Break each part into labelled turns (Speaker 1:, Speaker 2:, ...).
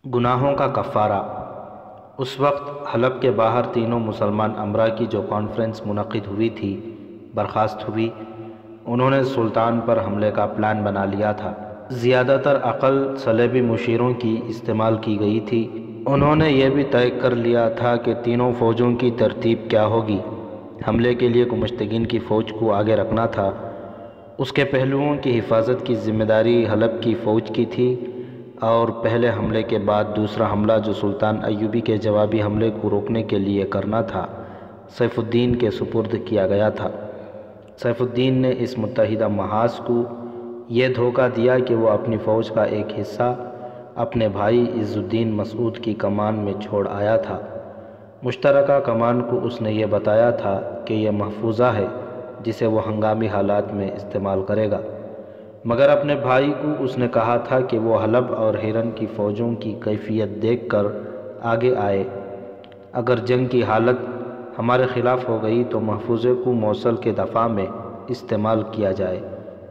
Speaker 1: گناہوں کا کفارہ۔ اس وقت حلب کے باہر تینوں مسلمان امراء کی جو کانفرنس منعقد ہوئی تھی برخاست ہوئی۔ انہوں نے سلطان پر حملے کا پلان بنا لیا تھا۔ زیادہ تر عقل صلیبی مشیروں کی استعمال کی گئی تھی۔ انہوں نے یہ بھی طے کر لیا تھا کہ تینوں فوجوں کی ترتیب کیا ہوگی۔ حملے کے لیے گمشتگین کی فوج کو آگے رکھنا تھا۔ اس کے پہلوؤں کی حفاظت کی ذمہ داری حلب کی فوج کی تھی، اور پہلے حملے کے بعد دوسرا حملہ جو سلطان ایوبی کے جوابی حملے کو روکنے کے لیے کرنا تھا، سیف الدین کے سپرد کیا گیا تھا۔ سیف الدین نے اس متحدہ محاذ کو یہ دھوکہ دیا کہ وہ اپنی فوج کا ایک حصہ اپنے بھائی عز الدین مسعود کی کمان میں چھوڑ آیا تھا۔ مشترکہ کمان کو اس نے یہ بتایا تھا کہ یہ محفوظہ ہے جسے وہ ہنگامی حالات میں استعمال کرے گا، مگر اپنے بھائی کو اس نے کہا تھا کہ وہ حلب اور ہیرن کی فوجوں کی کیفیت دیکھ کر آگے آئے۔ اگر جنگ کی حالت ہمارے خلاف ہو گئی تو محفوظے کو موصل کے دفاع میں استعمال کیا جائے،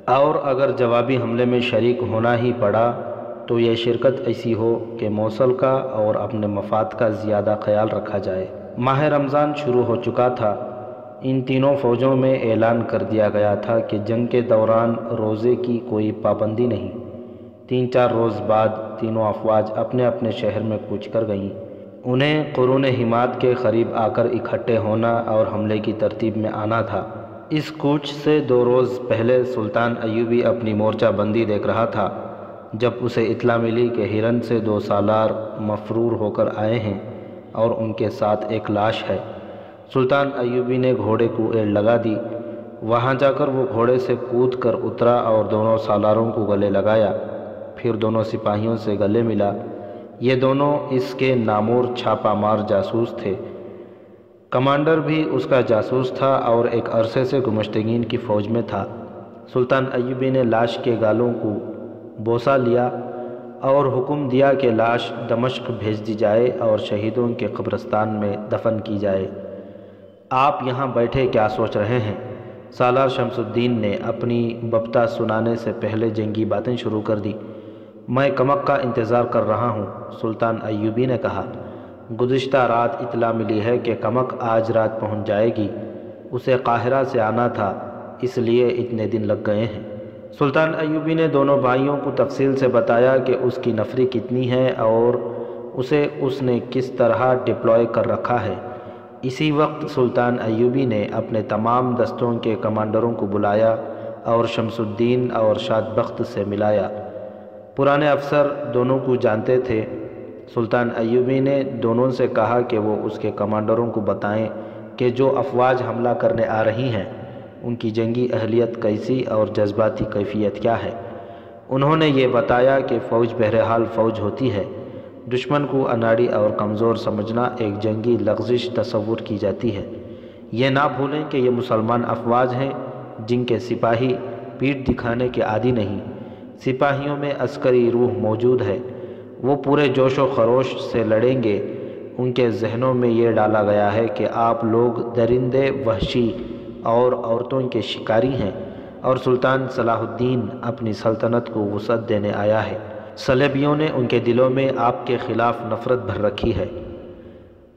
Speaker 1: اور اگر جوابی حملے میں شریک ہونا ہی پڑا تو یہ شرکت ایسی ہو کہ موصل کا اور اپنے مفاد کا زیادہ خیال رکھا جائے۔ ماہ رمضان شروع ہو چکا تھا۔ ان تینوں فوجوں میں اعلان کر دیا گیا تھا کہ جنگ کے دوران روزے کی کوئی پابندی نہیں۔ 3-4 روز بعد تینوں افواج اپنے اپنے شہر میں کوچ کر گئیں۔ انہیں قرون حماد کے قریب آ کر اکٹھے ہونا اور حملے کی ترتیب میں آنا تھا۔ اس کوچ سے 2 روز پہلے سلطان ایوبی اپنی مورچہ بندی دیکھ رہا تھا، جب اسے اطلاع ملی کہ ہیرن سے 2 سالار مفرور ہو کر آئے ہیں اور ان کے ساتھ ایک لاش ہے۔ سلطان ایوبی نے گھوڑے کو ایڑ لگا دی۔ وہاں جا کر وہ گھوڑے سے کود کر اترا اور دونوں سالاروں کو گلے لگایا، پھر دونوں سپاہیوں سے گلے ملا۔ یہ دونوں اس کے نامور چھاپہ مار جاسوس تھے۔ کمانڈر بھی اس کا جاسوس تھا اور ایک عرصے سے گمشتگین کی فوج میں تھا۔ سلطان ایوبی نے لاش کے گالوں کو بوسہ لیا اور حکم دیا کہ لاش دمشق بھیج دی جائے اور شہیدوں کے قبرستان میں دفن کی جائے۔ آپ یہاں بیٹھے کیا سوچ رہے ہیں؟ سالار شمس الدین نے اپنی ببتہ سنانے سے پہلے جنگی باتیں شروع کر دی۔ میں کمک کا انتظار کر رہا ہوں، سلطان ایوبی نے کہا۔ گزشتہ رات اطلاع ملی ہے کہ کمک آج رات پہنچ جائے گی۔ اسے قاہرہ سے آنا تھا، اس لیے اتنے دن لگ گئے ہیں۔ سلطان ایوبی نے دونوں بھائیوں کو تفصیل سے بتایا کہ اس کی نفری کتنی ہے اور اسے اس نے کس طرح ڈپلوائے کر رکھا ہے۔ اسی وقت سلطان ایوبی نے اپنے تمام دستوں کے کمانڈروں کو بلایا اور شمس الدین اور شاد بخت سے ملایا۔ پرانے افسر دونوں کو جانتے تھے۔ سلطان ایوبی نے دونوں سے کہا کہ وہ اس کے کمانڈروں کو بتائیں کہ جو افواج حملہ کرنے آ رہی ہیں ان کی جنگی اہلیت کیسی اور جذباتی کیفیت کیا ہے۔ انہوں نے یہ بتایا کہ فوج بہرحال فوج ہوتی ہے، دشمن کو اناڑی اور کمزور سمجھنا ایک جنگی لغزش تصور کی جاتی ہے۔ یہ نہ بھولیں کہ یہ مسلمان افواج ہیں جن کے سپاہی پیٹھ دکھانے کے عادی نہیں۔ سپاہیوں میں عسکری روح موجود ہے، وہ پورے جوش و خروش سے لڑیں گے۔ ان کے ذہنوں میں یہ ڈالا گیا ہے کہ آپ لوگ درندے وحشی اور عورتوں کے شکاری ہیں، اور سلطان صلاح الدین اپنی سلطنت کو وسعت دینے آیا ہے۔ صلیبیوں نے ان کے دلوں میں آپ کے خلاف نفرت بھر رکھی ہے۔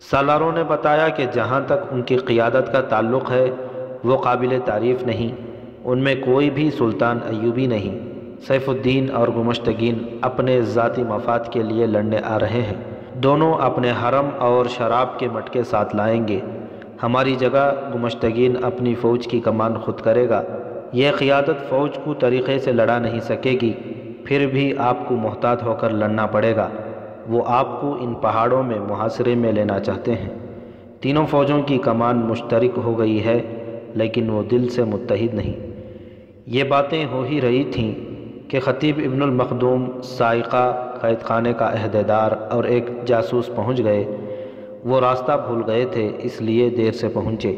Speaker 1: سالاروں نے بتایا کہ جہاں تک ان کی قیادت کا تعلق ہے وہ قابل تعریف نہیں، ان میں کوئی بھی سلطان ایوبی نہیں۔ سیف الدین اور گمشتگین اپنے ذاتی مفاد کے لیے لڑنے آ رہے ہیں۔ دونوں اپنے حرم اور شراب کے مٹکے ساتھ لائیں گے۔ ہماری جگہ گمشتگین اپنی فوج کی کمان خود کرے گا۔ یہ قیادت فوج کو طریقے سے لڑا نہیں سکے گی، پھر بھی آپ کو محتاط ہو کر لڑنا پڑے گا۔ وہ آپ کو ان پہاڑوں میں محاصرے میں لینا چاہتے ہیں۔ تینوں فوجوں کی کمان مشترک ہو گئی ہے، لیکن وہ دل سے متحد نہیں۔ یہ باتیں ہو ہی رہی تھیں کہ خطیب ابن المخدوم، سائقہ، قید خانے کا عہدیدار اور ایک جاسوس پہنچ گئے۔ وہ راستہ بھول گئے تھے، اس لیے دیر سے پہنچے۔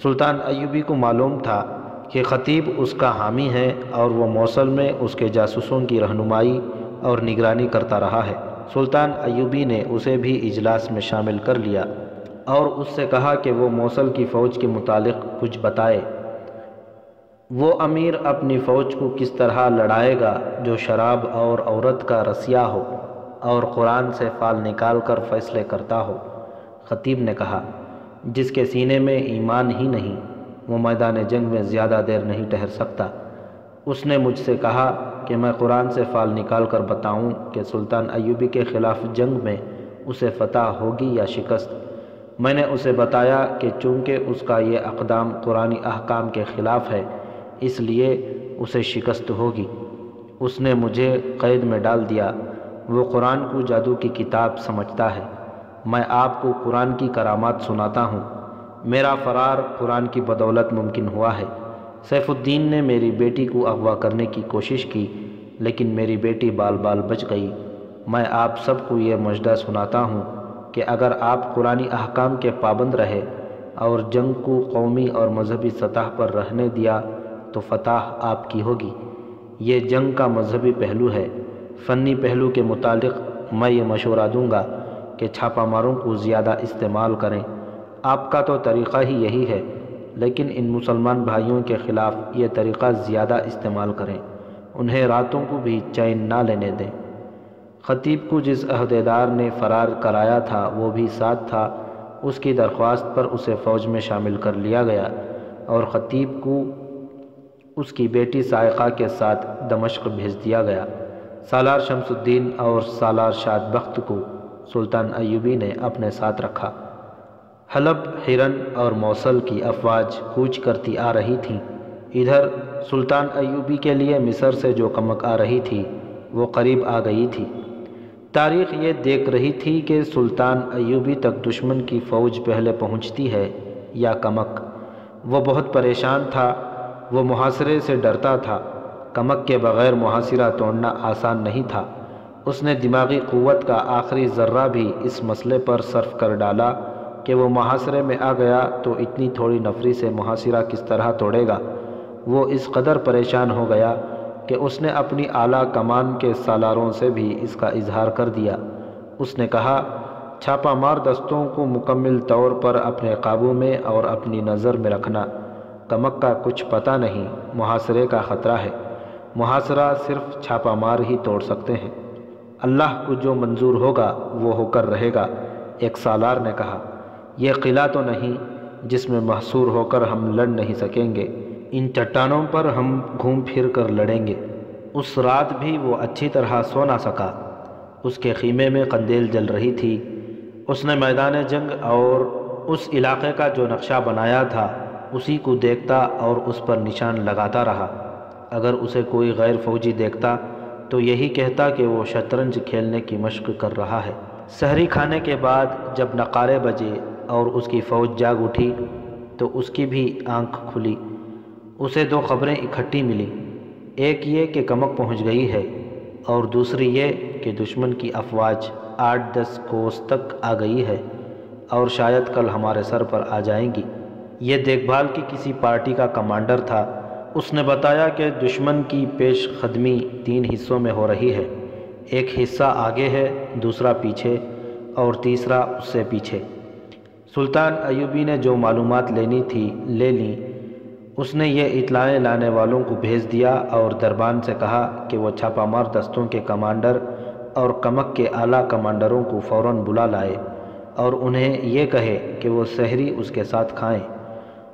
Speaker 1: سلطان ایوبی کو معلوم تھا کہ خطیب اس کا حامی ہے اور وہ موصل میں اس کے جاسوسوں کی رہنمائی اور نگرانی کرتا رہا ہے۔ سلطان ایوبی نے اسے بھی اجلاس میں شامل کر لیا اور اس سے کہا کہ وہ موصل کی فوج کے متعلق کچھ بتائے۔ وہ امیر اپنی فوج کو کس طرح لڑائے گا جو شراب اور عورت کا رسیا ہو؟ اور قرآن سے فال نکال کر فیصلے کرتا ہو۔ خطیب نے کہا، جس کے سینے میں ایمان ہی نہیں وہ میدان جنگ میں زیادہ دیر نہیں ٹھہر سکتا۔ اس نے مجھ سے کہا کہ میں قرآن سے فال نکال کر بتاؤں کہ سلطان ایوبی کے خلاف جنگ میں اسے فتح ہوگی یا شکست۔ میں نے اسے بتایا کہ چونکہ اس کا یہ اقدام قرآنی احکام کے خلاف ہے اس لیے اسے شکست ہوگی۔ اس نے مجھے قید میں ڈال دیا۔ وہ قرآن کو جادو کی کتاب سمجھتا ہے۔ میں آپ کو قرآن کی کرامات سناتا ہوں۔ میرا فرار قرآن کی بدولت ممکن ہوا ہے۔ سیف الدین نے میری بیٹی کو اغوا کرنے کی کوشش کی لیکن میری بیٹی بال بال بچ گئی۔ میں آپ سب کو یہ مژدہ سناتا ہوں کہ اگر آپ قرآنی احکام کے پابند رہے اور جنگ کو قومی اور مذہبی سطح پر رہنے دیا تو فتح آپ کی ہوگی۔ یہ جنگ کا مذہبی پہلو ہے۔ فنی پہلو کے متعلق میں یہ مشورہ دوں گا کہ چھاپہ ماروں کو زیادہ استعمال کریں۔ آپ کا تو طریقہ ہی یہی ہے، لیکن ان مسلمان بھائیوں کے خلاف یہ طریقہ زیادہ استعمال کریں۔ انہیں راتوں کو بھی چین نہ لینے دیں۔ خطیب کو جس عہدیدار نے فرار کرایا تھا وہ بھی ساتھ تھا۔ اس کی درخواست پر اسے فوج میں شامل کر لیا گیا اور خطیب کو اس کی بیٹی سائقہ کے ساتھ دمشق بھیج دیا گیا۔ سالار شمس الدین اور سالار شاد بخت کو سلطان ایوبی نے اپنے ساتھ رکھا۔ حلب، حرن اور موصل کی افواج کوچ کرتی آ رہی تھیں۔ ادھر سلطان ایوبی کے لیے مصر سے جو کمک آ رہی تھی وہ قریب آ گئی تھی۔ تاریخ یہ دیکھ رہی تھی کہ سلطان ایوبی تک دشمن کی فوج پہلے پہنچتی ہے یا کمک۔ وہ بہت پریشان تھا۔ وہ محاصرے سے ڈرتا تھا۔ کمک کے بغیر محاصرہ توڑنا آسان نہیں تھا۔ اس نے دماغی قوت کا آخری ذرہ بھی اس مسئلے پر صرف کر ڈالا کہ وہ محاصرے میں آ گیا تو اتنی تھوڑی نفری سے محاصرہ کس طرح توڑے گا۔ وہ اس قدر پریشان ہو گیا کہ اس نے اپنی اعلیٰ کمان کے سالاروں سے بھی اس کا اظہار کر دیا۔ اس نے کہا، چھاپہ مار دستوں کو مکمل طور پر اپنے قابو میں اور اپنی نظر میں رکھنا۔ کمک کا کچھ پتہ نہیں، محاصرے کا خطرہ ہے۔ محاصرہ صرف چھاپہ مار ہی توڑ سکتے ہیں۔ اللہ کو جو منظور ہوگا وہ ہو کر رہے گا۔ ایک سالار نے کہا، یہ قلعہ تو نہیں جس میں محصور ہو کر ہم لڑ نہیں سکیں گے۔ ان چٹانوں پر ہم گھوم پھر کر لڑیں گے۔ اس رات بھی وہ اچھی طرح سو نہ سکا۔ اس کے خیمے میں قندیل جل رہی تھی۔ اس نے میدان جنگ اور اس علاقے کا جو نقشہ بنایا تھا اسی کو دیکھتا اور اس پر نشان لگاتا رہا۔ اگر اسے کوئی غیر فوجی دیکھتا تو یہی کہتا کہ وہ شطرنج کھیلنے کی مشق کر رہا ہے۔ سحری کھانے کے بعد جب نقارے بجے اور اس کی فوج جاگ اٹھی تو اس کی بھی آنکھ کھلی۔ اسے دو خبریں اکٹھی ملیں، ایک یہ کہ کمک پہنچ گئی ہے اور دوسری یہ کہ دشمن کی افواج 8-10 کوس تک آ گئی ہے اور شاید کل ہمارے سر پر آ جائیں گی۔ یہ دیکھ بھال کی کسی پارٹی کا کمانڈر تھا۔ اس نے بتایا کہ دشمن کی پیش قدمی 3 حصوں میں ہو رہی ہے، ایک حصہ آگے ہے، دوسرا پیچھے اور تیسرا اس سے پیچھے۔ سلطان ایوبی نے جو معلومات لینی تھی لے لیں۔ اس نے یہ اطلاعیں لانے والوں کو بھیج دیا اور دربان سے کہا کہ وہ چھاپہ مار دستوں کے کمانڈر اور کمک کے اعلیٰ کمانڈروں کو فوراً بلا لائے اور انہیں یہ کہے کہ وہ سحری اس کے ساتھ کھائیں۔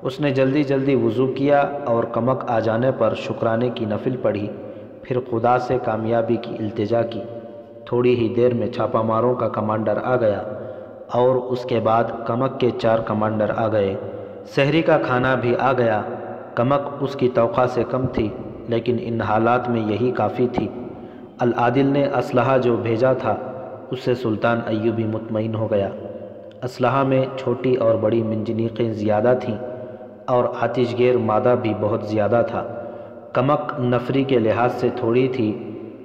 Speaker 1: اس نے جلدی جلدی وضو کیا اور کمک آ جانے پر شکرانے کی نفل پڑھی، پھر خدا سے کامیابی کی التجا کی۔ تھوڑی ہی دیر میں چھاپہ ماروں کا کمانڈر آ گیا اور اس کے بعد کمک کے 4 کمانڈر آ گئے۔ سحری کا کھانا بھی آ گیا۔ کمک اس کی توقع سے کم تھی لیکن ان حالات میں یہی کافی تھی۔ العادل نے اسلحہ جو بھیجا تھا اس سے سلطان ایوبی مطمئن ہو گیا۔ اسلحہ میں چھوٹی اور بڑی منجنیقیں زیادہ تھیں اور آتش گیر مادہ بھی بہت زیادہ تھا۔ کمک نفری کے لحاظ سے تھوڑی تھی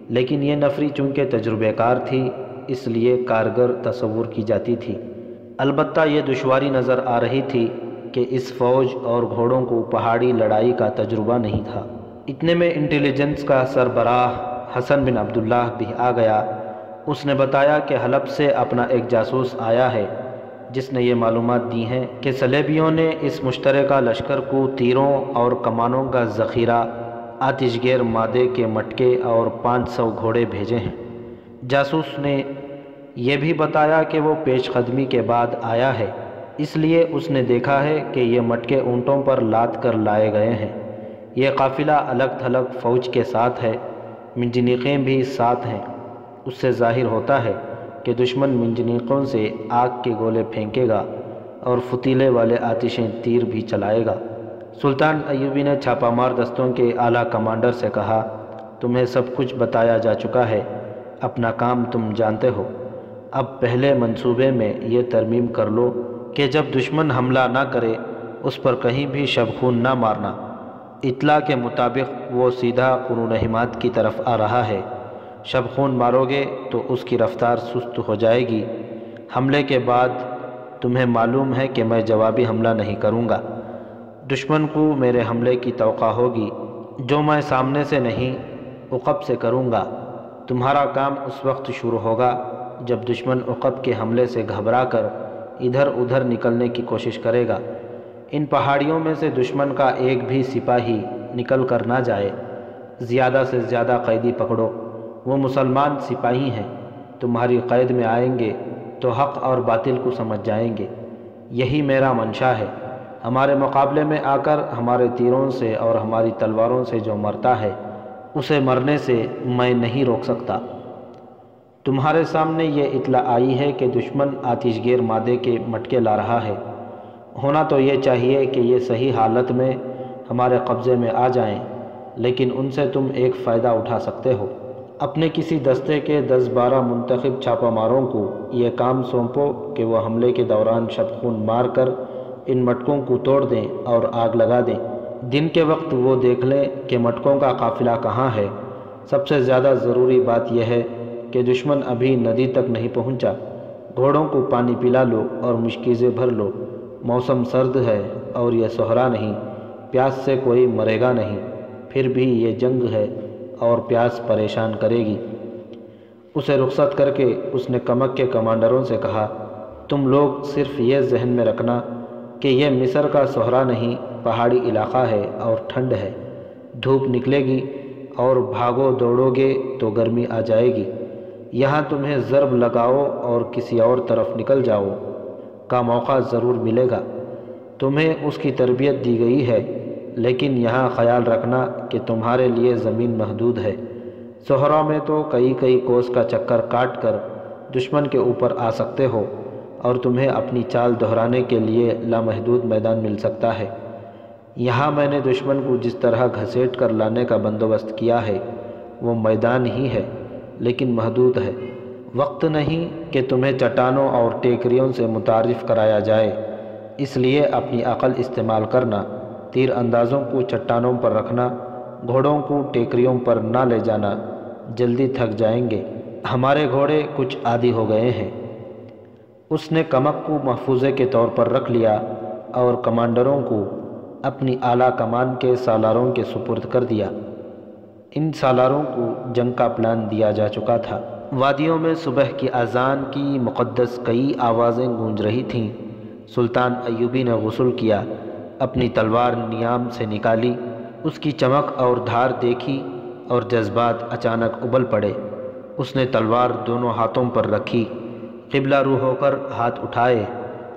Speaker 1: لیکن یہ نفری چونکہ تجربہ کار تھی اس لیے کارگر تصور کی جاتی تھی۔ البتہ یہ دشواری نظر آ رہی تھی کہ اس فوج اور گھوڑوں کو پہاڑی لڑائی کا تجربہ نہیں تھا۔ اتنے میں انٹیلیجنس کا سربراہ حسن بن عبداللہ بھی آ گیا۔ اس نے بتایا کہ حلب سے اپنا ایک جاسوس آیا ہے جس نے یہ معلومات دی ہیں کہ صلیبیوں نے اس مشترکہ لشکر کو تیروں اور کمانوں کا ذخیرہ، آتش گیر مادے کے مٹکے اور 500 گھوڑے بھیجے ہیں۔ جاسوس نے یہ بھی بتایا کہ وہ پیش قدمی کے بعد آیا ہے، اس لیے اس نے دیکھا ہے کہ یہ مٹکے اونٹوں پر لاد کر لائے گئے ہیں۔ یہ قافلہ الگ تھلگ فوج کے ساتھ ہے، منجنیقیں بھی ساتھ ہیں۔ اس سے ظاہر ہوتا ہے کہ دشمن منجنیقوں سے آگ کے گولے پھینکے گا اور فتیلے والے آتشیں تیر بھی چلائے گا۔ سلطان ایوبی نے چھاپہ مار دستوں کے اعلیٰ کمانڈر سے کہا، تمہیں سب کچھ بتایا جا چکا ہے، اپنا کام تم جانتے ہو، اب پہلے منصوبے میں یہ ترمیم کر لو کہ جب دشمن حملہ نہ کرے اس پر کہیں بھی شب خون نہ مارنا۔ اطلاع کے مطابق وہ سیدھا قرون حماد کی طرف آ رہا ہے، شب خون مارو گے تو اس کی رفتار سست ہو جائے گی۔ حملے کے بعد تمہیں معلوم ہے کہ میں جوابی حملہ نہیں کروں گا، دشمن کو میرے حملے کی توقع ہوگی جو میں سامنے سے نہیں عقب سے کروں گا۔ تمہارا کام اس وقت شروع ہوگا جب دشمن عقب کے حملے سے گھبرا کر ادھر ادھر نکلنے کی کوشش کرے گا۔ ان پہاڑیوں میں سے دشمن کا ایک بھی سپاہی نکل کر نہ جائے، زیادہ سے زیادہ قیدی پکڑو، وہ مسلمان سپاہی ہیں، تمہاری قید میں آئیں گے تو حق اور باطل کو سمجھ جائیں گے۔ یہی میرا منشا ہے، ہمارے مقابلے میں آ کر ہمارے تیروں سے اور ہماری تلواروں سے جو مرتا ہے اسے مرنے سے میں نہیں روک سکتا۔ تمہارے سامنے یہ اطلاع آئی ہے کہ دشمن آتش گیر مادے کے مٹکے لا رہا ہے، ہونا تو یہ چاہیے کہ یہ صحیح حالت میں ہمارے قبضے میں آ جائیں، لیکن ان سے تم ایک فائدہ اٹھا سکتے ہو۔ اپنے کسی دستے کے 10-12 منتخب چھاپہ ماروں کو یہ کام سونپو کہ وہ حملے کے دوران شب خون مار کر ان مٹکوں کو توڑ دیں اور آگ لگا دیں۔ دن کے وقت وہ دیکھ لیں کہ مٹکوں کا قافلہ کہاں ہے۔ سب سے زیادہ ضروری بات یہ ہے کہ دشمن ابھی ندی تک نہیں پہنچا۔ گھوڑوں کو پانی پلا لو اور مشکیزیں بھر لو، موسم سرد ہے اور یہ صحرا نہیں، پیاس سے کوئی مرے گا نہیں، پھر بھی یہ جنگ ہے اور پیاس پریشان کرے گی۔ اسے رخصت کر کے اس نے کمک کے کمانڈروں سے کہا، تم لوگ صرف یہ ذہن میں رکھنا کہ یہ مصر کا صحرا نہیں، پہاڑی علاقہ ہے اور ٹھنڈ ہے، دھوپ نکلے گی اور بھاگو دوڑو گے تو گرمی آ جائے گی۔ یہاں تمہیں ضرب لگاؤ اور کسی اور طرف نکل جاؤ کا موقع ضرور ملے گا۔ تمہیں اس کی تربیت دی گئی ہے، لیکن یہاں خیال رکھنا کہ تمہارے لیے زمین محدود ہے۔ صحرا میں تو کئی کوس کا چکر کاٹ کر دشمن کے اوپر آ سکتے ہو اور تمہیں اپنی چال دہرانے کے لیے لامحدود میدان مل سکتا ہے۔ یہاں میں نے دشمن کو جس طرح گھسیٹ کر لانے کا بندوبست کیا ہے وہ میدان ہی ہے، لیکن محدود ہے۔ وقت نہیں کہ تمہیں چٹانوں اور ٹیکریوں سے متعارف کرایا جائے، اس لیے اپنی عقل استعمال کرنا، تیر اندازوں کو چٹانوں پر رکھنا، گھوڑوں کو ٹیکریوں پر نہ لے جانا، جلدی تھک جائیں گے، ہمارے گھوڑے کچھ عادی ہو گئے ہیں۔ اس نے کمک کو محفوظے کے طور پر رکھ لیا اور کمانڈروں کو اپنی اعلیٰ کمان کے سالاروں کے سپرد کر دیا۔ ان سالاروں کو جنگ کا پلان دیا جا چکا تھا۔ وادیوں میں صبح کی اذان کی مقدس کئی آوازیں گونج رہی تھیں۔ سلطان ایوبی نے غسل کیا، اپنی تلوار نیام سے نکالی، اس کی چمک اور دھار دیکھی اور جذبات اچانک ابل پڑے۔ اس نے تلوار دونوں ہاتھوں پر رکھی، قبلہ رو ہو کر ہاتھ اٹھائے،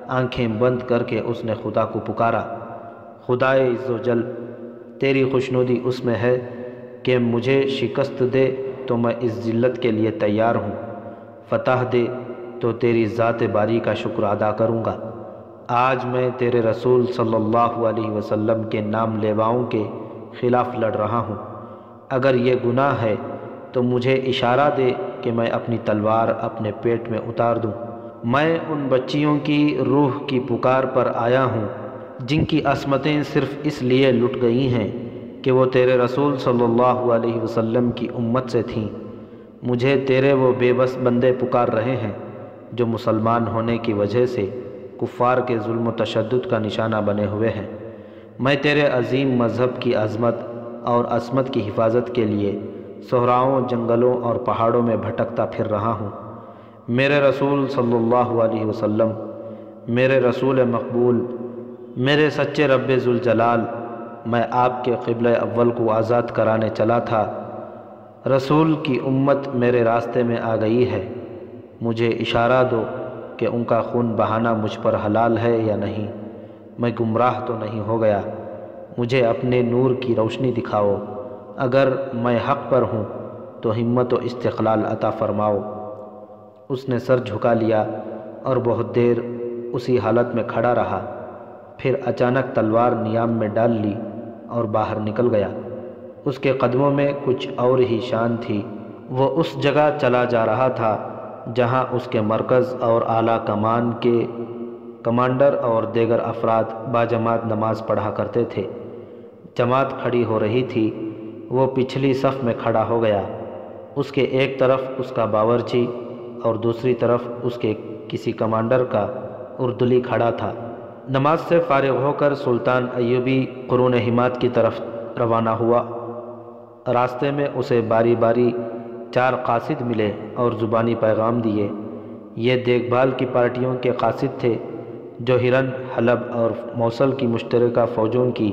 Speaker 1: آنکھیں بند کر کے اس نے خدا کو پکارا، خدائے عز و جل، تیری خوشنودی اس میں ہے کہ مجھے شکست دے تو میں اس ذلت کے لیے تیار ہوں، فتح دے تو تیری ذات باری کا شکر ادا کروں گا۔ آج میں تیرے رسول صلی اللہ علیہ وسلم کے نام لیواؤں کے خلاف لڑ رہا ہوں، اگر یہ گناہ ہے تو مجھے اشارہ دے کہ میں اپنی تلوار اپنے پیٹ میں اتار دوں۔ میں ان بچیوں کی روح کی پکار پر آیا ہوں جن کی عصمتیں صرف اس لیے لٹ گئی ہیں کہ وہ تیرے رسول صلی اللہ علیہ وسلم کی امت سے تھیں۔ مجھے تیرے وہ بے بس بندے پکار رہے ہیں جو مسلمان ہونے کی وجہ سے کفار کے ظلم و تشدد کا نشانہ بنے ہوئے ہیں۔ میں تیرے عظیم مذہب کی عظمت اور عصمت کی حفاظت کے لیے صحراؤں، جنگلوں اور پہاڑوں میں بھٹکتا پھر رہا ہوں۔ میرے رسول صلی اللہ علیہ وسلم، میرے رسول مقبول، میرے سچے رب ذوالجلال، میں آپ کے قبلہ اول کو آزاد کرانے چلا تھا، رسول کی امت میرے راستے میں آ گئی ہے، مجھے اشارہ دو کہ ان کا خون بہانا مجھ پر حلال ہے یا نہیں، میں گمراہ تو نہیں ہو گیا، مجھے اپنے نور کی روشنی دکھاؤ، اگر میں حق پر ہوں تو ہمت و استقلال عطا فرماؤ۔ اس نے سر جھکا لیا اور بہت دیر اسی حالت میں کھڑا رہا، پھر اچانک تلوار نیام میں ڈال لی اور باہر نکل گیا۔ اس کے قدموں میں کچھ اور ہی شان تھی، وہ اس جگہ چلا جا رہا تھا جہاں اس کے مرکز اور اعلیٰ کمان کے کمانڈر اور دیگر افراد باجماعت نماز پڑھا کرتے تھے۔ جماعت کھڑی ہو رہی تھی، وہ پچھلی صف میں کھڑا ہو گیا۔ اس کے ایک طرف اس کا باورچی اور دوسری طرف اس کے کسی کمانڈر کا اردلی کھڑا تھا۔ نماز سے فارغ ہو کر سلطان ایوبی قرون حمات کی طرف روانہ ہوا۔ راستے میں اسے باری باری 4 قاصد ملے اور زبانی پیغام دیے۔ یہ دیکھ بھال کی پارٹیوں کے قاصد تھے جو ہرن، حلب اور موصل کی مشترکہ فوجوں کی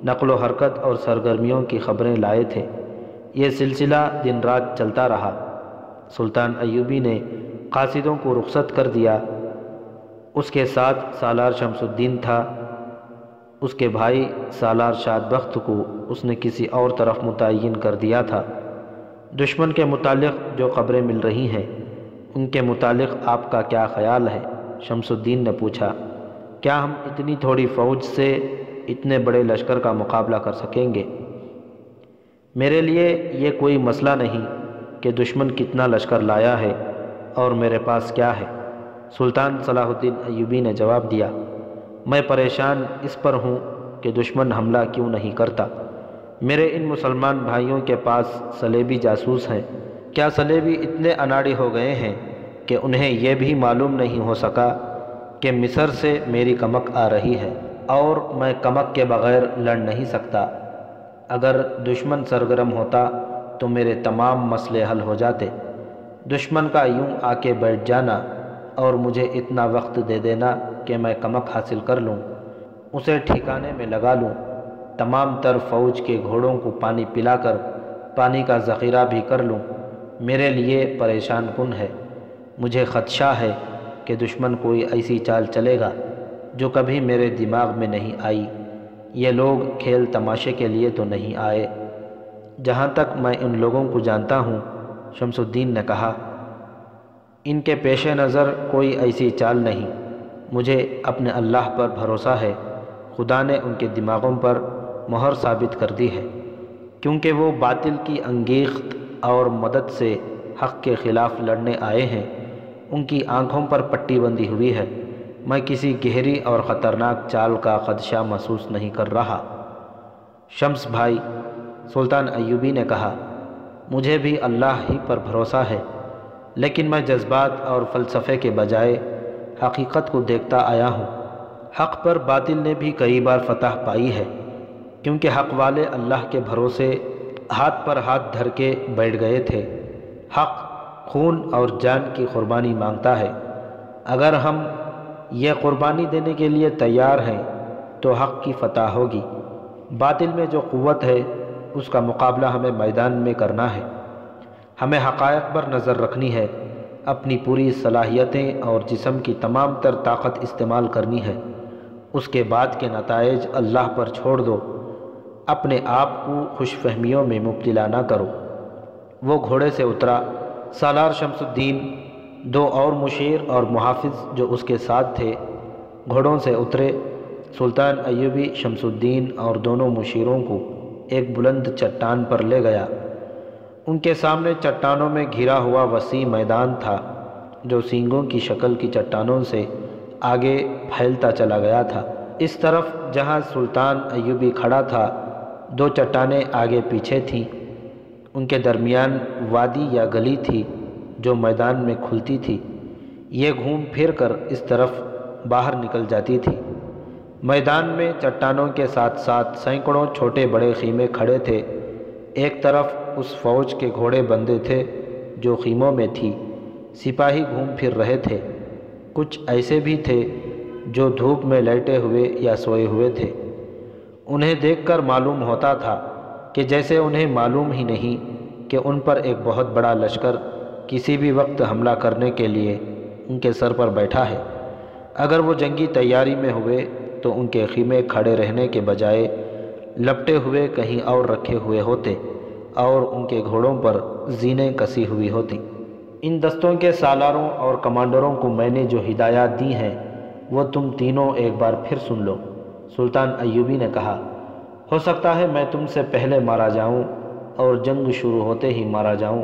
Speaker 1: نقل و حرکت اور سرگرمیوں کی خبریں لائے تھے۔ یہ سلسلہ دن رات چلتا رہا۔ سلطان ایوبی نے قاصدوں کو رخصت کر دیا۔ اس کے ساتھ سالار شمس الدین تھا۔ اس کے بھائی سالار شاد بخت کو اس نے کسی اور طرف متعین کر دیا تھا۔ دشمن کے متعلق جو خبریں مل رہی ہیں، ان کے متعلق آپ کا کیا خیال ہے؟ شمس الدین نے پوچھا۔ کیا ہم اتنی تھوڑی فوج سے اتنے بڑے لشکر کا مقابلہ کر سکیں گے؟ میرے لیے یہ کوئی مسئلہ نہیں کہ دشمن کتنا لشکر لایا ہے اور میرے پاس کیا ہے، سلطان صلاح الدین ایوبی نے جواب دیا۔ میں پریشان اس پر ہوں کہ دشمن حملہ کیوں نہیں کرتا۔ میرے ان مسلمان بھائیوں کے پاس صلیبی جاسوس ہیں۔ کیا صلیبی اتنے اناڑی ہو گئے ہیں کہ انہیں یہ بھی معلوم نہیں ہو سکا کہ مصر سے میری کمک آ رہی ہے اور میں کمک کے بغیر لڑ نہیں سکتا؟ اگر دشمن سرگرم ہوتا تو میرے تمام مسئلے حل ہو جاتے۔ دشمن کا یوں آ کے بیٹھ جانا اور مجھے اتنا وقت دے دینا کہ میں کمک حاصل کر لوں، اسے ٹھکانے میں لگا لوں، تمام تر فوج کے گھوڑوں کو پانی پلا کر پانی کا ذخیرہ بھی کر لوں، میرے لیے پریشان کن ہے۔ مجھے خدشہ ہے کہ دشمن کوئی ایسی چال چلے گا جو کبھی میرے دماغ میں نہیں آئی۔ یہ لوگ کھیل تماشے کے لیے تو نہیں آئے۔ جہاں تک میں ان لوگوں کو جانتا ہوں، شمس الدین نے کہا، ان کے پیش نظر کوئی ایسی چال نہیں۔ مجھے اپنے اللہ پر بھروسہ ہے، خدا نے ان کے دماغوں پر مہر ثابت کر دی ہے، کیونکہ وہ باطل کی انگیخت اور مدد سے حق کے خلاف لڑنے آئے ہیں۔ ان کی آنکھوں پر پٹی بندھی ہوئی ہے۔ میں کسی گہری اور خطرناک چال کا خدشہ محسوس نہیں کر رہا۔ شمس بھائی، سلطان ایوبی نے کہا، مجھے بھی اللہ ہی پر بھروسہ ہے، لیکن میں جذبات اور فلسفے کے بجائے حقیقت کو دیکھتا آیا ہوں۔ حق پر باطل نے بھی کئی بار فتح پائی ہے، کیونکہ حق والے اللہ کے بھروسے ہاتھ پر ہاتھ دھر کے بیٹھ گئے تھے۔ حق خون اور جان کی قربانی مانگتا ہے۔ اگر ہم یہ قربانی دینے کے لیے تیار ہیں تو حق کی فتح ہوگی۔ باطل میں جو قوت ہے اس کا مقابلہ ہمیں میدان میں کرنا ہے۔ ہمیں حقائق پر نظر رکھنی ہے، اپنی پوری صلاحیتیں اور جسم کی تمام تر طاقت استعمال کرنی ہے۔ اس کے بعد کے نتائج اللہ پر چھوڑ دو، اپنے آپ کو خوش فہمیوں میں مبتلا نہ کرو۔ وہ گھوڑے سے اترا۔ سالار شمس الدین، 2 اور مشیر اور محافظ جو اس کے ساتھ تھے گھوڑوں سے اترے۔ سلطان ایوبی شمس الدین اور دونوں مشیروں کو ایک بلند چٹان پر لے گیا۔ ان کے سامنے چٹانوں میں گھرا ہوا وسیع میدان تھا جو سینگوں کی شکل کی چٹانوں سے آگے پھیلتا چلا گیا تھا۔ اس طرف جہاں سلطان ایوبی کھڑا تھا 2 چٹانیں آگے پیچھے تھیں۔ ان کے درمیان وادی یا گلی تھی جو میدان میں کھلتی تھی۔ یہ گھوم پھر کر اس طرف باہر نکل جاتی تھی۔ میدان میں چٹانوں کے ساتھ ساتھ سینکڑوں چھوٹے بڑے خیمے کھڑے تھے۔ ایک طرف اس فوج کے گھوڑے بندھے تھے جو خیموں میں تھی، سپاہی گھوم پھر رہے تھے۔ کچھ ایسے بھی تھے جو دھوپ میں لیٹے ہوئے یا سوئے ہوئے تھے۔ انہیں دیکھ کر معلوم ہوتا تھا کہ جیسے انہیں معلوم ہی نہیں کہ ان پر ایک بہت بڑا لشکر کسی بھی وقت حملہ کرنے کے لیے ان کے سر پر بیٹھا ہے۔ اگر وہ جنگی تیاری میں ہوئے تو ان کے خیمے کھڑے رہنے کے بجائے لپٹے ہوئے کہیں اور رکھے ہوئے ہوتے اور ان کے گھوڑوں پر زینیں کسی ہوئی ہوتی۔ ان دستوں کے سالاروں اور کمانڈروں کو میں نے جو ہدایات دی ہیں وہ تم تینوں ایک بار پھر سن لو۔ سلطان ایوبی نے کہا، ہو سکتا ہے میں تم سے پہلے مارا جاؤں اور جنگ شروع ہوتے ہی مارا جاؤں۔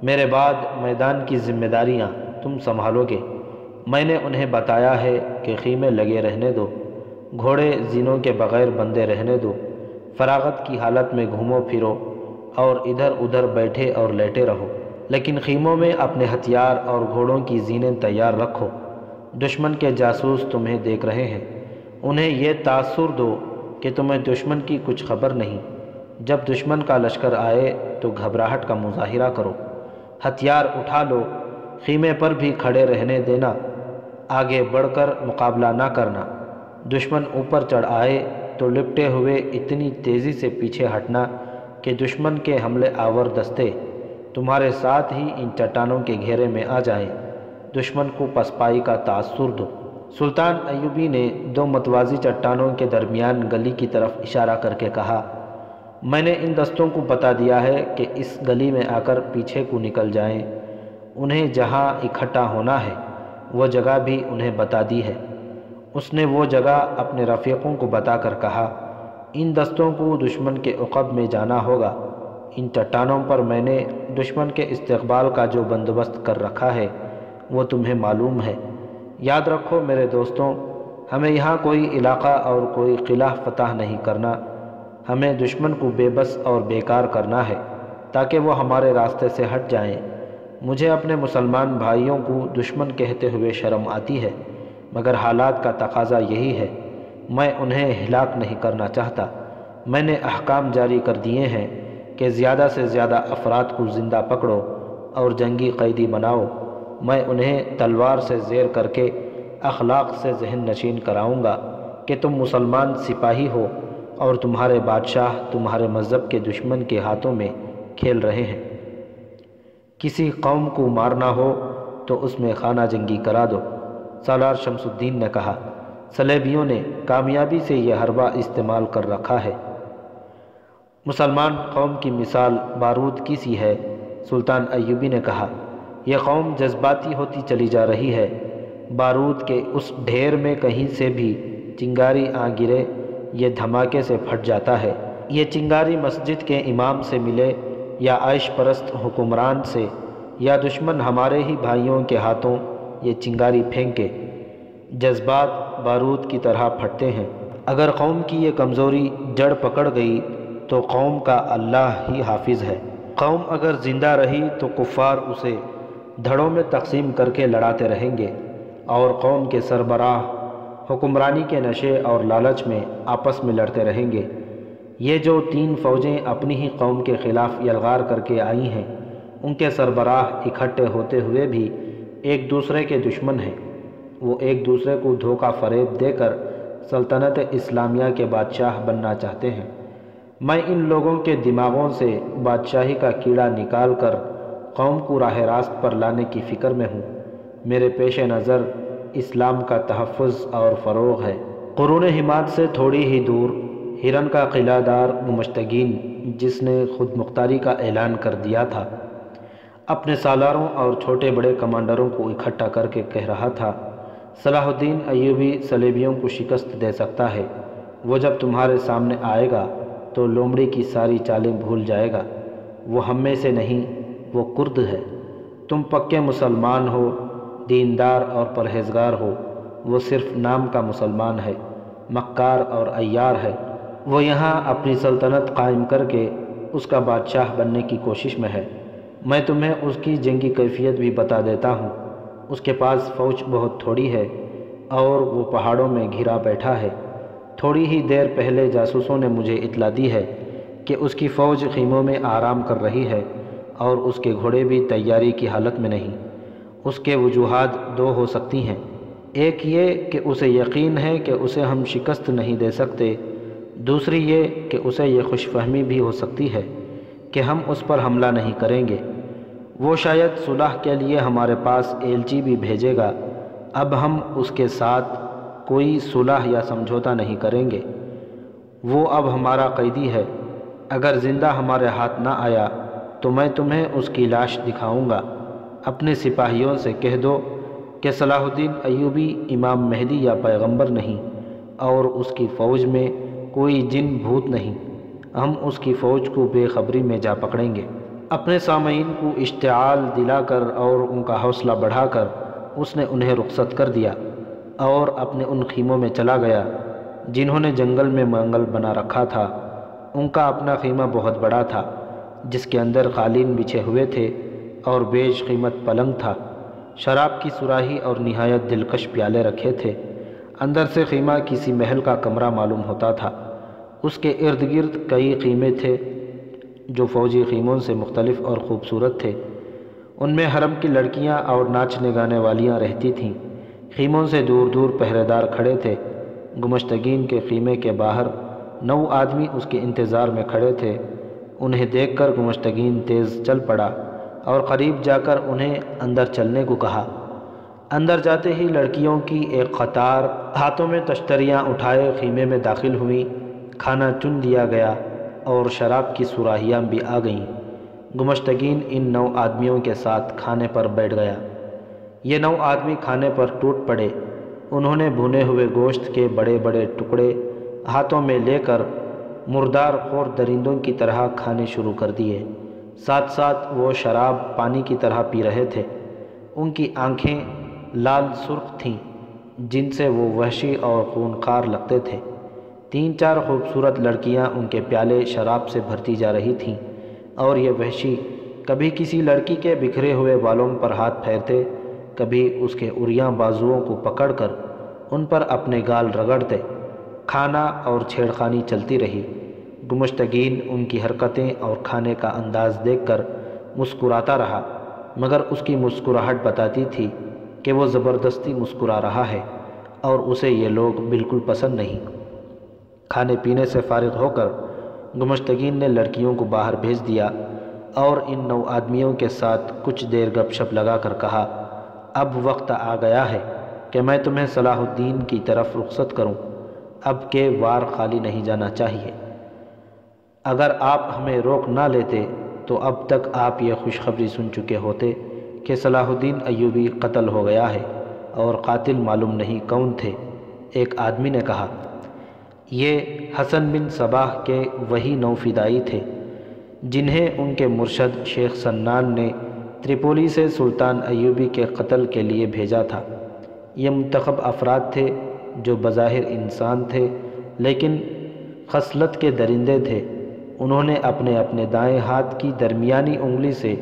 Speaker 1: میرے بعد میدان کی ذمہ داریاں تم سنبھالو گے۔ میں نے انہیں بتایا ہے کہ خیمے لگے رہنے دو، گھوڑے زینوں کے بغیر بندھے رہنے دو، فراغت کی حالت میں گھومو پھرو اور ادھر ادھر بیٹھے اور لیٹے رہو، لیکن خیموں میں اپنے ہتھیار اور گھوڑوں کی زینیں تیار رکھو۔ دشمن کے جاسوس تمہیں دیکھ رہے ہیں، انہیں یہ تاثر دو کہ تمہیں دشمن کی کچھ خبر نہیں۔ جب دشمن کا لشکر آئے تو گھبراہٹ کا مظاہرہ کرو، ہتھیار اٹھا لو، خیمے پر بھی کھڑے رہنے دینا، آگے بڑھ کر مقابلہ نہ کرنا۔ دشمن اوپر چڑھ آئے تو لپٹے ہوئے اتنی تیزی سے پیچھے ہٹنا کہ دشمن کے حملے آور دستے تمہارے ساتھ ہی ان چٹانوں کے گھیرے میں آ جائیں۔ دشمن کو پسپائی کا تاثر دو۔ سلطان ایوبی نے دو متوازی چٹانوں کے درمیان گلی کی طرف اشارہ کر کے کہا، میں نے ان دستوں کو بتا دیا ہے کہ اس گلی میں آ کر پیچھے کو نکل جائیں۔ انہیں جہاں اکٹھا ہونا ہے وہ جگہ بھی انہیں بتا دی ہے۔ اس نے وہ جگہ اپنے رفیقوں کو بتا کر کہا، ان دستوں کو دشمن کے عقب میں جانا ہوگا۔ ان چٹانوں پر میں نے دشمن کے استقبال کا جو بندوبست کر رکھا ہے وہ تمہیں معلوم ہے۔ یاد رکھو میرے دوستوں، ہمیں یہاں کوئی علاقہ اور کوئی قلعہ فتح نہیں کرنا، ہمیں دشمن کو بے بس اور بیکار کرنا ہے تاکہ وہ ہمارے راستے سے ہٹ جائیں۔ مجھے اپنے مسلمان بھائیوں کو دشمن کہتے ہوئے شرم آتی ہے، مگر حالات کا تقاضا یہی ہے، میں انہیں ہلاک نہیں کرنا چاہتا۔ میں نے احکام جاری کر دیے ہیں کہ زیادہ سے زیادہ افراد کو زندہ پکڑو اور جنگی قیدی بناؤ۔ میں انہیں تلوار سے زیر کر کے اخلاق سے ذہن نشین کراؤں گا کہ تم مسلمان سپاہی ہو اور تمہارے بادشاہ تمہارے مذہب کے دشمن کے ہاتھوں میں کھیل رہے ہیں۔ کسی قوم کو مارنا ہو تو اس میں خانہ جنگی کرا دو۔ سالار شمس الدین نے کہا، صلیبیوں نے کامیابی سے یہ حربہ استعمال کر رکھا ہے۔ مسلمان قوم کی مثال بارود کی سی ہے۔ سلطان ایوبی نے کہا، یہ قوم جذباتی ہوتی چلی جا رہی ہے۔ بارود کے اس ڈھیر میں کہیں سے بھی چنگاری آ گرے یہ دھماکے سے پھٹ جاتا ہے۔ یہ چنگاری مسجد کے امام سے ملے یا عیش پرست حکمران سے یا دشمن ہمارے ہی بھائیوں کے ہاتھوں یہ چنگاری پھینکے، جذبات بارود کی طرح پھٹتے ہیں۔ اگر قوم کی یہ کمزوری جڑ پکڑ گئی تو قوم کا اللہ ہی حافظ ہے۔ قوم اگر زندہ رہی تو کفار اسے دھڑوں میں تقسیم کر کے لڑاتے رہیں گے اور قوم کے سربراہ حکمرانی کے نشے اور لالچ میں آپس میں لڑتے رہیں گے۔ یہ جو تین فوجیں اپنی ہی قوم کے خلاف یلغار کر کے آئی ہیں، ان کے سربراہ اکٹھے ہوتے ہوئے بھی ایک دوسرے کے دشمن ہیں۔ وہ ایک دوسرے کو دھوکہ فریب دے کر سلطنت اسلامیہ کے بادشاہ بننا چاہتے ہیں۔ میں ان لوگوں کے دماغوں سے بادشاہی کا کیڑا نکال کر قوم کو راہ راست پر لانے کی فکر میں ہوں۔ میرے پیش نظر اسلام کا تحفظ اور فروغ ہے۔ قرون حماد سے تھوڑی ہی دور ہرن کا قلعہ دار مشتگین، جس نے خود مختاری کا اعلان کر دیا تھا، اپنے سالاروں اور چھوٹے بڑے کمانڈروں کو اکٹھا کر کے کہہ رہا تھا، صلاح الدین ایوبی صلیبیوں کو شکست دے سکتا ہے۔ وہ جب تمہارے سامنے آئے گا تو لومڑی کی ساری چالیں بھول جائے گا۔ وہ ہم میں سے نہیں، وہ کرد ہے۔ تم پکے مسلمان ہو، دیندار اور پرہیزگار ہو، وہ صرف نام کا مسلمان ہے، مکار اور عیار ہے۔ وہ یہاں اپنی سلطنت قائم کر کے اس کا بادشاہ بننے کی کوشش میں ہے۔ میں تمہیں اس کی جنگی کیفیت بھی بتا دیتا ہوں۔ اس کے پاس فوج بہت تھوڑی ہے اور وہ پہاڑوں میں گھرا بیٹھا ہے۔ تھوڑی ہی دیر پہلے جاسوسوں نے مجھے اطلاع دی ہے کہ اس کی فوج خیموں میں آرام کر رہی ہے اور اس کے گھوڑے بھی تیاری کی حالت میں نہیں۔ اس کے وجوہات دو ہو سکتی ہیں، ایک یہ کہ اسے یقین ہے کہ اسے ہم شکست نہیں دے سکتے، دوسری یہ کہ اسے یہ خوش فہمی بھی ہو سکتی ہے کہ ہم اس پر حملہ نہیں کریں گے۔ وہ شاید صلح کے لیے ہمارے پاس ایلچی بھی بھیجے گا۔ اب ہم اس کے ساتھ کوئی صلح یا سمجھوتا نہیں کریں گے۔ وہ اب ہمارا قیدی ہے۔ اگر زندہ ہمارے ہاتھ نہ آیا تو میں تمہیں اس کی لاش دکھاؤں گا۔ اپنے سپاہیوں سے کہہ دو کہ صلاح الدین ایوبی امام مہدی یا پیغمبر نہیں، اور اس کی فوج میں کوئی جن بھوت نہیں۔ ہم اس کی فوج کو بے خبری میں جا پکڑیں گے۔ اپنے سامعین کو اشتعال دلا کر اور ان کا حوصلہ بڑھا کر اس نے انہیں رخصت کر دیا اور اپنے ان خیموں میں چلا گیا جنہوں نے جنگل میں منگل بنا رکھا تھا۔ ان کا اپنا خیمہ بہت بڑا تھا، جس کے اندر قالین بچھے ہوئے تھے اور بیش قیمت پلنگ تھا۔ شراب کی صراحی اور نہایت دلکش پیالے رکھے تھے۔ اندر سے خیمہ کسی محل کا کمرہ معلوم ہوتا تھا۔ اس کے ارد گرد کئی خیمے تھے جو فوجی خیموں سے مختلف اور خوبصورت تھے۔ ان میں حرم کی لڑکیاں اور ناچنے گانے والیاں رہتی تھیں۔ خیموں سے دور دور پہرے دار کھڑے تھے۔ گمشتگین کے خیمے کے باہر 9 آدمی اس کے انتظار میں کھڑے تھے۔ انہیں دیکھ کر گمشتگین تیز چل پڑا اور قریب جا کر انہیں اندر چلنے کو کہا۔ اندر جاتے ہی لڑکیوں کی ایک قطار ہاتھوں میں تشتریاں اٹھائے خیمے میں داخل ہوئیں۔ کھانا چن دیا گیا اور شراب کی صراحیاں بھی آ گئیں۔ گمشتگین ان 9 آدمیوں کے ساتھ کھانے پر بیٹھ گیا۔ یہ 9 آدمی کھانے پر ٹوٹ پڑے۔ انہوں نے بھنے ہوئے گوشت کے بڑے بڑے ٹکڑے ہاتھوں میں لے کر مردار خور درندوں کی طرح کھانے شروع کر دیے۔ ساتھ ساتھ وہ شراب پانی کی طرح پی رہے تھے۔ ان کی آنکھیں لال سرخ تھیں جن سے وہ وحشی اور خونخوار لگتے تھے۔ 3-4 خوبصورت لڑکیاں ان کے پیالے شراب سے بھرتی جا رہی تھیں، اور یہ وحشی کبھی کسی لڑکی کے بکھرے ہوئے بالوں پر ہاتھ پھیرتے، کبھی اس کے عریاں بازوؤں کو پکڑ کر ان پر اپنے گال رگڑتے۔ کھانا اور چھیڑخانی چلتی رہی۔ گمشتگین ان کی حرکتیں اور کھانے کا انداز دیکھ کر مسکراتا رہا، مگر اس کی مسکراہٹ بتاتی تھی کہ وہ زبردستی مسکرا رہا ہے اور اسے یہ لوگ بالکل پسند نہیں۔ کھانے پینے سے فارغ ہو کر گمشتگین نے لڑکیوں کو باہر بھیج دیا اور ان 9 آدمیوں کے ساتھ کچھ دیر گپ شپ لگا کر کہا، اب وقت آ گیا ہے کہ میں تمہیں صلاح الدین کی طرف رخصت کروں۔ اب کے وار خالی نہیں جانا چاہیے۔ اگر آپ ہمیں روک نہ لیتے تو اب تک آپ یہ خوشخبری سن چکے ہوتے کہ صلاح الدین ایوبی قتل ہو گیا ہے، اور قاتل معلوم نہیں کون تھے۔ ایک آدمی نے کہا، یہ حسن بن صباح کے وہی 9 فدائی تھے جنہیں ان کے مرشد شیخ سنان نے تریپولی سے سلطان ایوبی کے قتل کے لیے بھیجا تھا۔ یہ منتخب افراد تھے جو بظاہر انسان تھے لیکن خصلت کے درندے تھے۔ انہوں نے اپنے اپنے دائیں ہاتھ کی درمیانی انگلی سے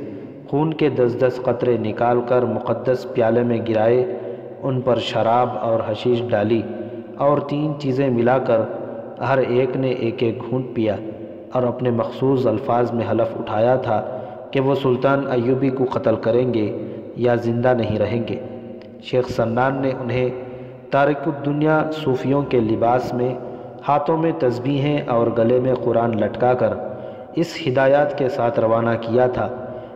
Speaker 1: خون کے 10 قطرے نکال کر مقدس پیالے میں گرائے، ان پر شراب اور حشیش ڈالی اور 3 چیزیں ملا کر ہر ایک نے ایک ایک گھونٹ پیا، اور اپنے مخصوص الفاظ میں حلف اٹھایا تھا کہ وہ سلطان ایوبی کو قتل کریں گے یا زندہ نہیں رہیں گے۔ شیخ سنان نے انہیں تارک الدنیا صوفیوں کے لباس میں، ہاتھوں میں تسبیحیں اور گلے میں قرآن لٹکا کر اس ہدایات کے ساتھ روانہ کیا تھا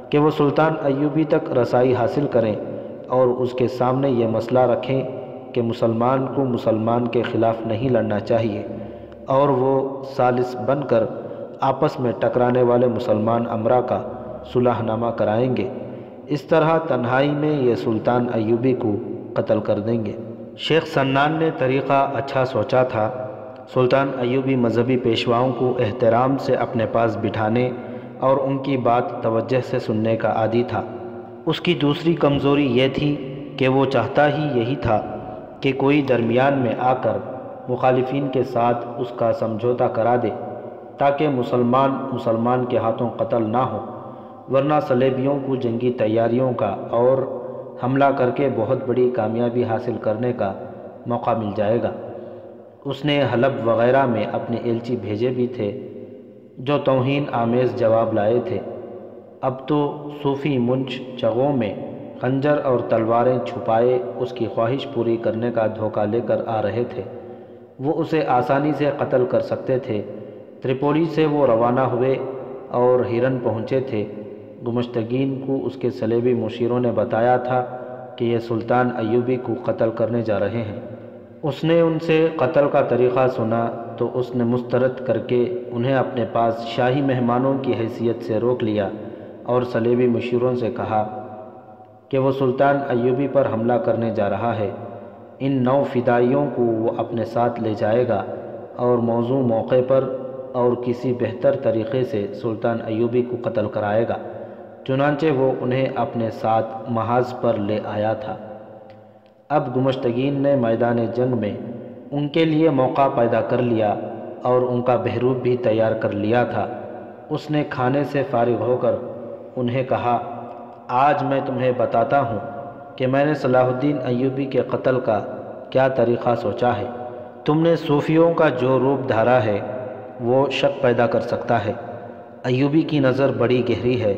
Speaker 1: کہ وہ سلطان ایوبی تک رسائی حاصل کریں اور اس کے سامنے یہ مسئلہ رکھیں کہ مسلمان کو مسلمان کے خلاف نہیں لڑنا چاہیے، اور وہ ثالث بن کر آپس میں ٹکرانے والے مسلمان امرا کا صلح نامہ کرائیں گے۔ اس طرح تنہائی میں یہ سلطان ایوبی کو قتل کر دیں گے۔ شیخ سنان نے طریقہ اچھا سوچا تھا۔ سلطان ایوبی مذہبی پیشواؤں کو احترام سے اپنے پاس بٹھانے اور ان کی بات توجہ سے سننے کا عادی تھا۔ اس کی دوسری کمزوری یہ تھی کہ وہ چاہتا ہی یہی تھا کہ کوئی درمیان میں آ کر مخالفین کے ساتھ اس کا سمجھوتا کرا دے تاکہ مسلمان کے ہاتھوں قتل نہ ہو، ورنہ صلیبیوں کو جنگی تیاریوں کا اور حملہ کر کے بہت بڑی کامیابی حاصل کرنے کا موقع مل جائے گا۔ اس نے حلب وغیرہ میں اپنے ایلچی بھیجے بھی تھے جو توہین آمیز جواب لائے تھے۔ اب تو صوفی منچ جگہوں میں خنجر اور تلواریں چھپائے اس کی خواہش پوری کرنے کا دھوکہ لے کر آ رہے تھے۔ وہ اسے آسانی سے قتل کر سکتے تھے۔ تریپولی سے وہ روانہ ہوئے اور ہرن پہنچے تھے۔ گمشتگین کو اس کے صلیبی مشیروں نے بتایا تھا کہ یہ سلطان ایوبی کو قتل کرنے جا رہے ہیں۔ اس نے ان سے قتل کا طریقہ سنا تو اس نے مسترد کر کے انہیں اپنے پاس شاہی مہمانوں کی حیثیت سے روک لیا اور صلیبی مشیروں سے کہا کہ وہ سلطان ایوبی پر حملہ کرنے جا رہا ہے۔ ان 9 فدائیوں کو وہ اپنے ساتھ لے جائے گا اور موزوں موقع پر اور کسی بہتر طریقے سے سلطان ایوبی کو قتل کرائے گا۔ چنانچہ وہ انہیں اپنے ساتھ محاذ پر لے آیا تھا۔ اب گمشتگین نے میدان جنگ میں ان کے لیے موقع پیدا کر لیا اور ان کا بہروپ بھی تیار کر لیا تھا۔ اس نے کھانے سے فارغ ہو کر انہیں کہا، آج میں تمہیں بتاتا ہوں کہ میں نے صلاح الدین ایوبی کے قتل کا کیا طریقہ سوچا ہے۔ تم نے صوفیوں کا جو روپ دھارا ہے وہ شک پیدا کر سکتا ہے۔ ایوبی کی نظر بڑی گہری ہے،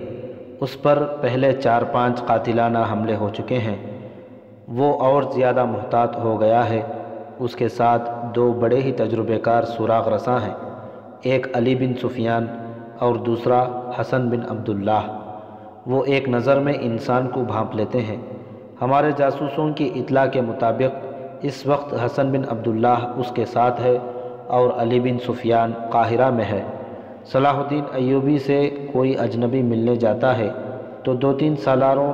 Speaker 1: اس پر پہلے 4-5 قاتلانہ حملے ہو چکے ہیں۔ وہ اور زیادہ محتاط ہو گیا ہے۔ اس کے ساتھ 2 بڑے ہی تجربے کار سراغ رساں ہیں، ایک علی بن سفیان اور دوسرا حسن بن عبداللہ۔ وہ ایک نظر میں انسان کو بھانپ لیتے ہیں۔ ہمارے جاسوسوں کی اطلاع کے مطابق اس وقت حسن بن عبداللہ اس کے ساتھ ہے اور علی بن سفیان قاہرہ میں ہے۔ صلاح الدین ایوبی سے کوئی اجنبی ملنے جاتا ہے تو 2-3 سالاروں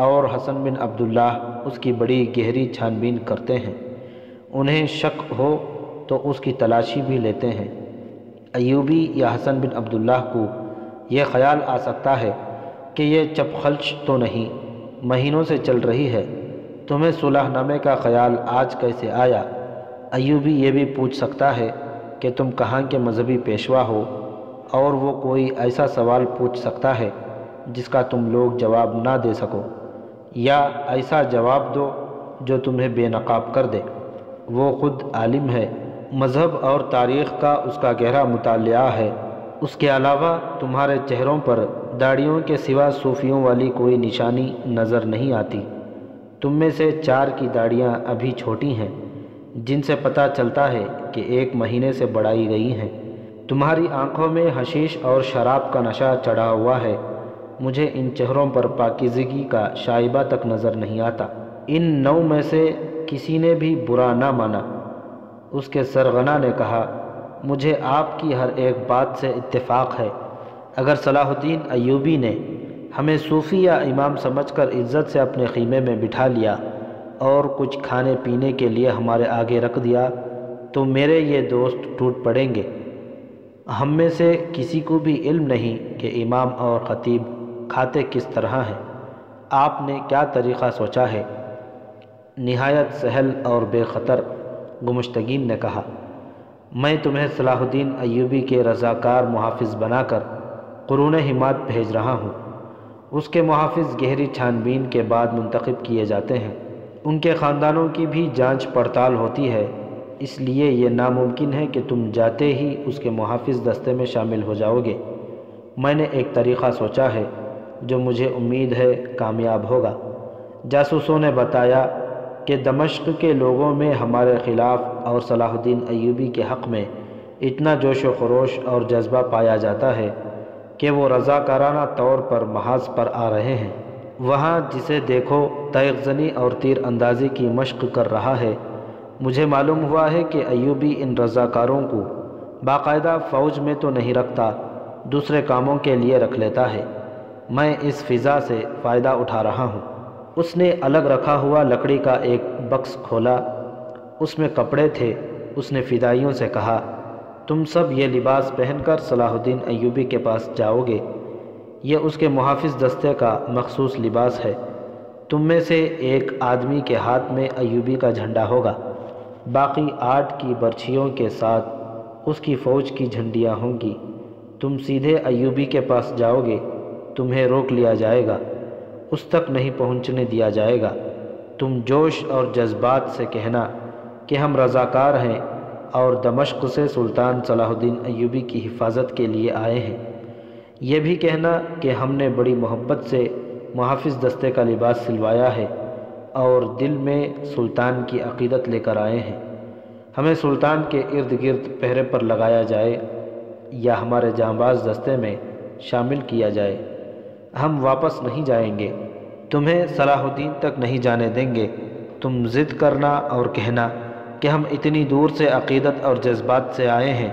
Speaker 1: اور حسن بن عبداللہ اس کی بڑی گہری چھان بین کرتے ہیں۔ انہیں شک ہو تو اس کی تلاشی بھی لیتے ہیں۔ ایوبی یا حسن بن عبداللہ کو یہ خیال آ سکتا ہے کہ یہ چپ خلش تو نہیں، مہینوں سے چل رہی ہے، تمہیں صلح نامے کا خیال آج کیسے آیا؟ ایوبی یہ بھی پوچھ سکتا ہے کہ تم کہاں کے مذہبی پیشوا ہو، اور وہ کوئی ایسا سوال پوچھ سکتا ہے جس کا تم لوگ جواب نہ دے سکو، یا ایسا جواب دو جو تمہیں بے نقاب کر دے۔ وہ خود عالم ہے، مذہب اور تاریخ کا اس کا گہرا مطالعہ ہے۔ اس کے علاوہ تمہارے چہروں پر داڑھیوں کے سوا صوفیوں والی کوئی نشانی نظر نہیں آتی۔ تم میں سے 4 کی داڑھیاں ابھی چھوٹی ہیں، جن سے پتہ چلتا ہے کہ 1 مہینے سے بڑھائی گئی ہیں۔ تمہاری آنکھوں میں حشیش اور شراب کا نشہ چڑھا ہوا ہے۔ مجھے ان چہروں پر پاکیزگی کا شائبہ تک نظر نہیں آتا۔ ان 9 میں سے کسی نے بھی برا نہ مانا۔ اس کے سرغنہ نے کہا، مجھے آپ کی ہر ایک بات سے اتفاق ہے۔ اگر صلاح الدین ایوبی نے ہمیں صوفی یا امام سمجھ کر عزت سے اپنے خیمے میں بٹھا لیا اور کچھ کھانے پینے کے لیے ہمارے آگے رکھ دیا تو میرے یہ دوست ٹوٹ پڑیں گے۔ ہم میں سے کسی کو بھی علم نہیں کہ امام اور خطیب کھاتے کس طرح ہیں۔ آپ نے کیا طریقہ سوچا ہے؟ نہایت سہل اور بے خطر، گمشتگین نے کہا، میں تمہیں صلاح الدین ایوبی کے رضاکار محافظ بنا کر قرون حماد بھیج رہا ہوں۔ اس کے محافظ گہری چھان بین کے بعد منتخب کیے جاتے ہیں۔ ان کے خاندانوں کی بھی جانچ پڑتال ہوتی ہے، اس لیے یہ ناممکن ہے کہ تم جاتے ہی اس کے محافظ دستے میں شامل ہو جاؤ گے۔ میں نے ایک طریقہ سوچا ہے جو مجھے امید ہے کامیاب ہوگا۔ جاسوسوں نے بتایا کہ دمشق کے لوگوں میں ہمارے خلاف اور صلاح الدین ایوبی کے حق میں اتنا جوش و خروش اور جذبہ پایا جاتا ہے کہ وہ رضاکارانہ طور پر محاذ پر آ رہے ہیں۔ وہاں جسے دیکھو تیغ زنی اور تیر اندازی کی مشق کر رہا ہے۔ مجھے معلوم ہوا ہے کہ ایوبی ان رضاکاروں کو باقاعدہ فوج میں تو نہیں رکھتا، دوسرے کاموں کے لیے رکھ لیتا ہے۔ میں اس فضا سے فائدہ اٹھا رہا ہوں۔ اس نے الگ رکھا ہوا لکڑی کا ایک بکس کھولا، اس میں کپڑے تھے۔ اس نے فدائیوں سے کہا، تم سب یہ لباس پہن کر صلاح الدین ایوبی کے پاس جاؤ گے۔ یہ اس کے محافظ دستے کا مخصوص لباس ہے۔ تم میں سے ایک آدمی کے ہاتھ میں ایوبی کا جھنڈا ہوگا، باقی 8 کی برچھیوں کے ساتھ اس کی فوج کی جھنڈیاں ہوں گی۔ تم سیدھے ایوبی کے پاس جاؤ گے، تمہیں روک لیا جائے گا، اس تک نہیں پہنچنے دیا جائے گا۔ تم جوش اور جذبات سے کہنا کہ ہم رضاکار ہیں اور دمشق سے سلطان صلاح الدین ایوبی کی حفاظت کے لیے آئے ہیں۔ یہ بھی کہنا کہ ہم نے بڑی محبت سے محافظ دستے کا لباس سلوایا ہے اور دل میں سلطان کی عقیدت لے کر آئے ہیں۔ ہمیں سلطان کے ارد گرد پہرے پر لگایا جائے یا ہمارے جانباز دستے میں شامل کیا جائے۔ ہم واپس نہیں جائیں گے، تمہیں صلاح الدین تک نہیں جانے دیں گے۔ تم ضد کرنا اور کہنا کہ ہم اتنی دور سے عقیدت اور جذبات سے آئے ہیں،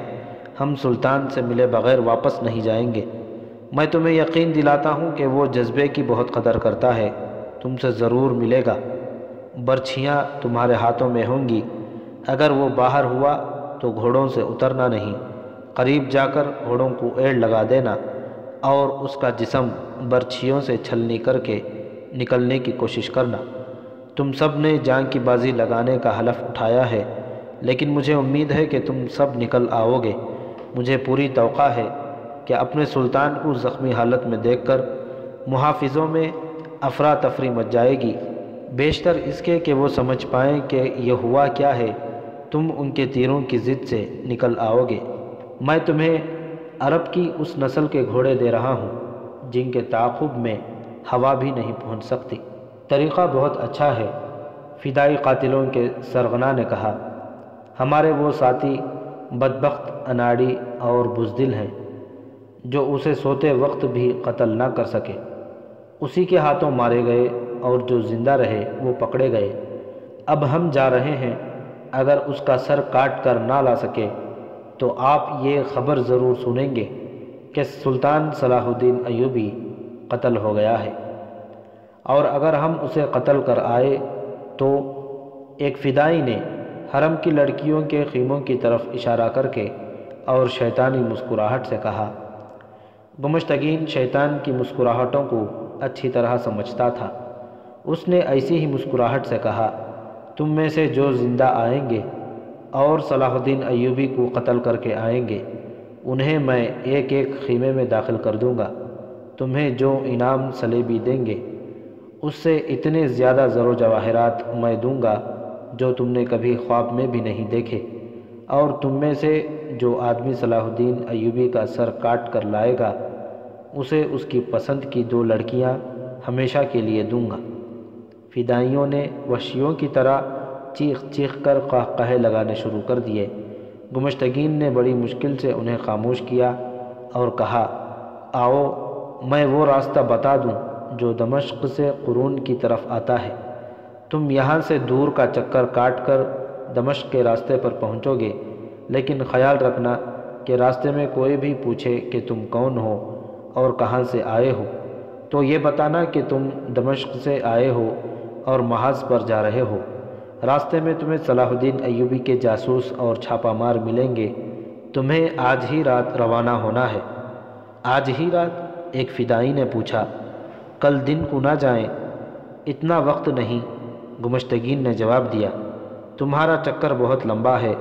Speaker 1: ہم سلطان سے ملے بغیر واپس نہیں جائیں گے۔ میں تمہیں یقین دلاتا ہوں کہ وہ جذبے کی بہت قدر کرتا ہے، تم سے ضرور ملے گا۔ برچھیاں تمہارے ہاتھوں میں ہوں گی، اگر وہ باہر ہوا تو گھوڑوں سے اترنا نہیں، قریب جا کر گھوڑوں کو ایڑ لگا دینا اور اس کا جسم برچھیوں سے چھلنی کر کے نکلنے کی کوشش کرنا۔ تم سب نے جان کی بازی لگانے کا حلف اٹھایا ہے، لیکن مجھے امید ہے کہ تم سب نکل آؤ گے۔ مجھے پوری توقع ہے کہ اپنے سلطان کو زخمی حالت میں دیکھ کر محافظوں میں افراتفری مچ جائے گی، بیشتر اس کے کہ وہ سمجھ پائیں کہ یہ ہوا کیا ہے۔ تم ان کے تیروں کی ضد سے نکل آؤ گے۔ میں تمہیں عرب کی اس نسل کے گھوڑے دے رہا ہوں جن کے تعاقب میں ہوا بھی نہیں پہنچ سکتی۔ طریقہ بہت اچھا ہے، فدائی قاتلوں کے سرغنہ نے کہا۔ ہمارے وہ ساتھی بدبخت اناڑی اور بزدل ہیں جو اسے سوتے وقت بھی قتل نہ کر سکے، اسی کے ہاتھوں مارے گئے، اور جو زندہ رہے وہ پکڑے گئے۔ اب ہم جا رہے ہیں، اگر اس کا سر کاٹ کر نہ لا سکے تو آپ یہ خبر ضرور سنیں گے کہ سلطان صلاح الدین ایوبی قتل ہو گیا ہے، اور اگر ہم اسے قتل کر آئے تو ایک فدائی نے حرم کی لڑکیوں کے خیموں کی طرف اشارہ کر کے اور شیطانی مسکراہٹ سے کہا۔ گمشتگین شیطان کی مسکراہٹوں کو اچھی طرح سمجھتا تھا۔ اس نے ایسی ہی مسکراہٹ سے کہا، تم میں سے جو زندہ آئیں گے اور صلاح الدین ایوبی کو قتل کر کے آئیں گے، انہیں میں ایک ایک خیمے میں داخل کر دوں گا۔ تمہیں جو انعام صلیبی دیں گے اس سے اتنے زیادہ زر و جواہرات میں دوں گا جو تم نے کبھی خواب میں بھی نہیں دیکھے، اور تم میں سے جو آدمی صلاح الدین ایوبی کا سر کاٹ کر لائے گا اسے اس کی پسند کی 2 لڑکیاں ہمیشہ کے لیے دوں گا۔ فدائیوں نے وحشیوں کی طرح چیخ چیخ کر قہقہے لگانے شروع کر دیے۔ گمشتگین نے بڑی مشکل سے انہیں خاموش کیا اور کہا، آؤ میں وہ راستہ بتا دوں جو دمشق سے قرون کی طرف آتا ہے۔ تم یہاں سے دور کا چکر کاٹ کر دمشق کے راستے پر پہنچو گے، لیکن خیال رکھنا کہ راستے میں کوئی بھی پوچھے کہ تم کون ہو اور کہاں سے آئے ہو تو یہ بتانا کہ تم دمشق سے آئے ہو اور محاذ پر جا رہے ہو۔ راستے میں تمہیں صلاح الدین ایوبی کے جاسوس اور چھاپہ مار ملیں گے۔ تمہیں آج ہی رات روانہ ہونا ہے۔ آج ہی رات؟ ایک فدائی نے پوچھا۔ کل دن کو نہ جائیں؟ اتنا وقت نہیں، گمشتگین نے جواب دیا۔ تمہارا چکر بہت لمبا ہے،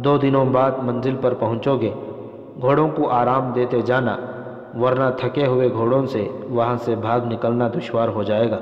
Speaker 1: 2 دنوں بعد منزل پر پہنچو گے۔ گھوڑوں کو آرام دیتے جانا، ورنہ تھکے ہوئے گھوڑوں سے وہاں سے بھاگ نکلنا دشوار ہو جائے گا۔